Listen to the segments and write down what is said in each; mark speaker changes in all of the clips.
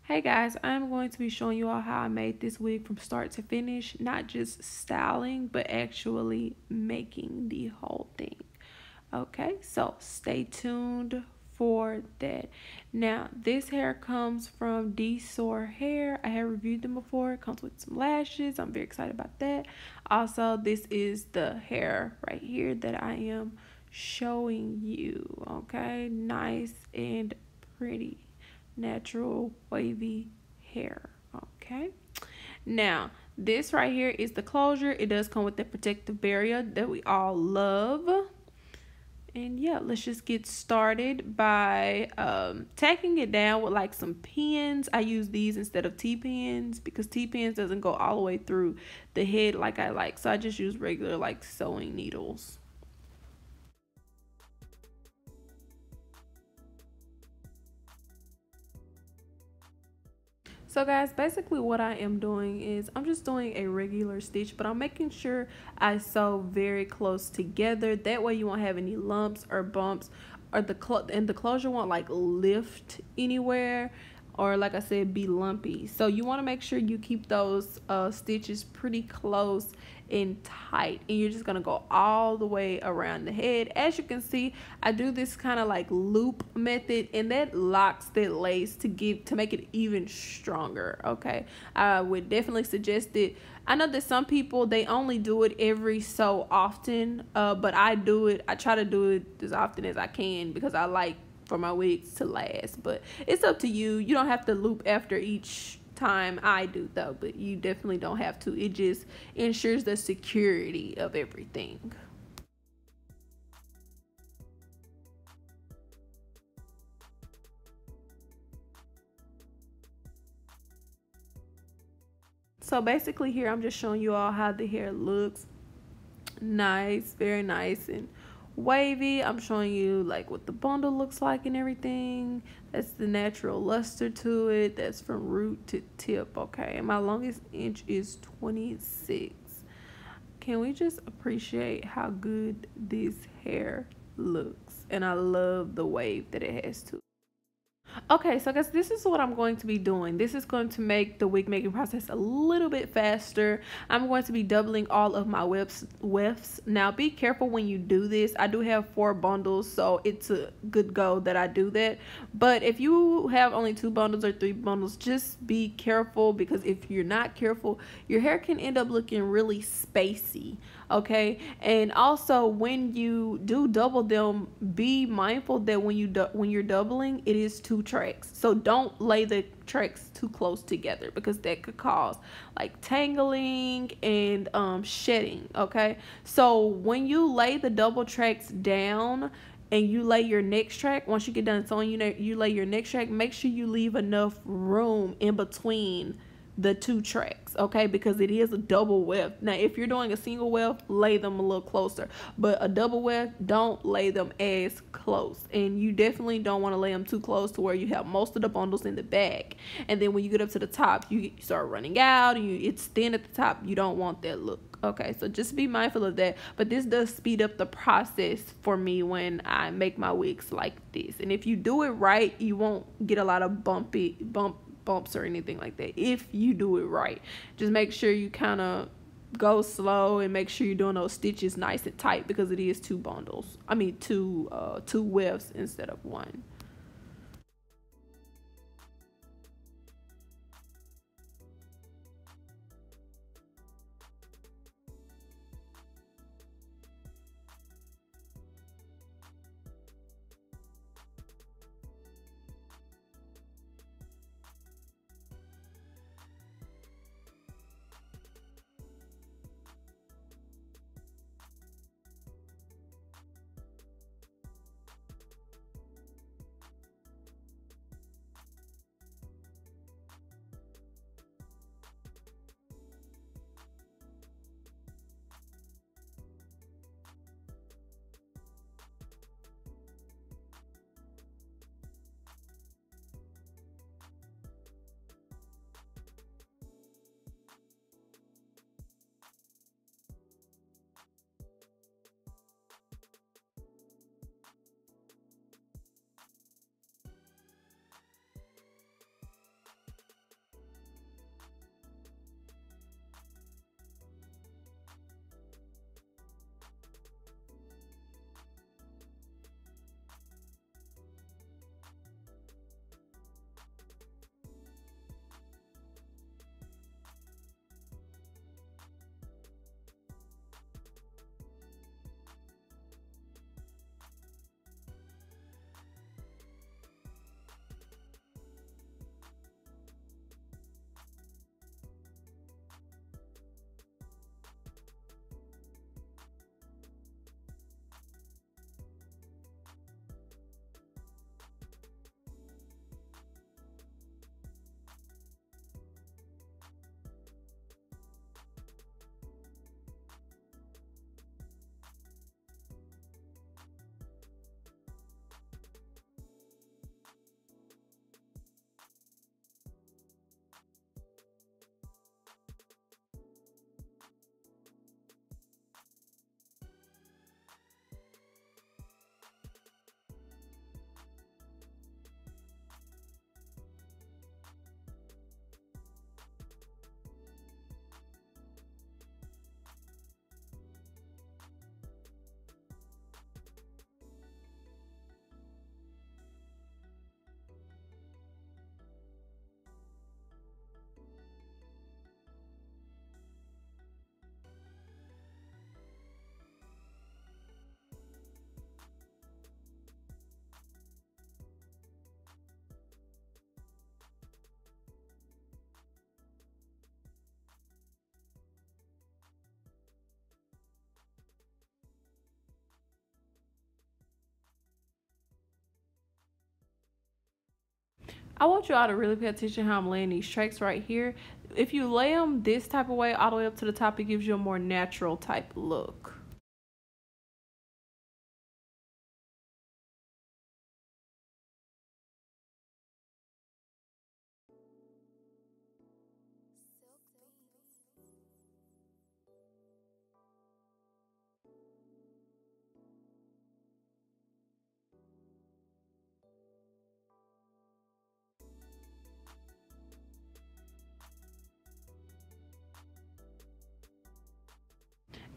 Speaker 1: Hey guys, I'm going to be showing you all how I made this wig from start to finish, not just styling, but actually making the whole thing. Okay, so stay tuned for that. Now, this hair comes from Dsoar hair. I have reviewed them before. It comes with some lashes. I'm very excited about that. Also, this is the hair right here that I am showing you. Okay, nice and pretty natural wavy hair. Okay, now this right here is the closure. It does come with the protective barrier that we all love. And yeah, let's just get started by tacking it down with like some pins. I use these instead of T-pins because T-pins doesn't go all the way through the head like I like, so I just use regular like sewing needles. So guys, basically what I am doing is I'm just doing a regular stitch, but I'm making sure I sew very close together. That way you won't have any lumps or bumps, or the closure won't like lift anywhere, or like I said, be lumpy. So you want to make sure you keep those stitches pretty close and tight, and you're just gonna go all the way around the head. As you can see, I do this kind of like loop method, and that locks that lace to make it even stronger. Okay, I would definitely suggest it. I know that some people, they only do it every so often, but I try to do it as often as I can because I like for my wigs to last. But it's up to you. You don't have to loop after each time. I do though, but you definitely don't have to. It just ensures the security of everything. So basically here I'm just showing you all how the hair looks. Nice, very nice and wavy. I'm showing you like what the bundle looks like and everything. That's the natural luster to it. That's from root to tip. Okay, and my longest inch is 26. Can we just appreciate how good this hair looks? And I love the wave that it has to. Okay, so guys, this is what I'm going to be doing. This is going to make the wig making process a little bit faster. I'm going to be doubling all of my wefts. Now, be careful when you do this. I do have 4 bundles, so it's a good go that I do that. But if you have only 2 bundles or 3 bundles, just be careful, because if you're not careful, your hair can end up looking really spacey. Okay, and also when you do double them, be mindful that when you're doubling, it is 2 tracks, so don't lay the tracks too close together because that could cause like tangling and shedding. Okay, so when you lay the double tracks down and you lay your next track, once you get done sewing, you lay your next track, make sure you leave enough room in between the 2 tracks, okay, because it is a double weft. Now if you're doing a single weft, lay them a little closer, but a double weft, don't lay them as close. And you definitely don't want to lay them too close to where you have most of the bundles in the back, and then when you get up to the top, you start running out and it's thin at the top. You don't want that look. Okay, so just be mindful of that. But this does speed up the process for me when I make my wigs like this. And if you do it right, you won't get a lot of bumps or anything like that. If you do it right, just make sure you kind of go slow and make sure you're doing those stitches nice and tight, because it is 2 bundles. I mean two wefts instead of 1. I want you all to really pay attention how I'm laying these tracks right here. If you lay them this type of way all the way up to the top, it gives you a more natural type look.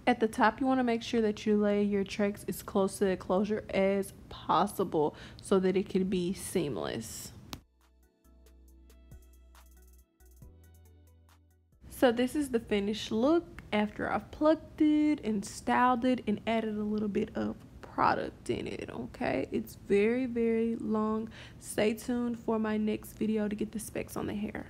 Speaker 1: At the top, you want to make sure that you lay your tracks as close to the closure as possible so that it can be seamless. So this is the finished look after I've plucked it and styled it and added a little bit of product in it. Okay, it's very long. Stay tuned for my next video to get the specs on the hair.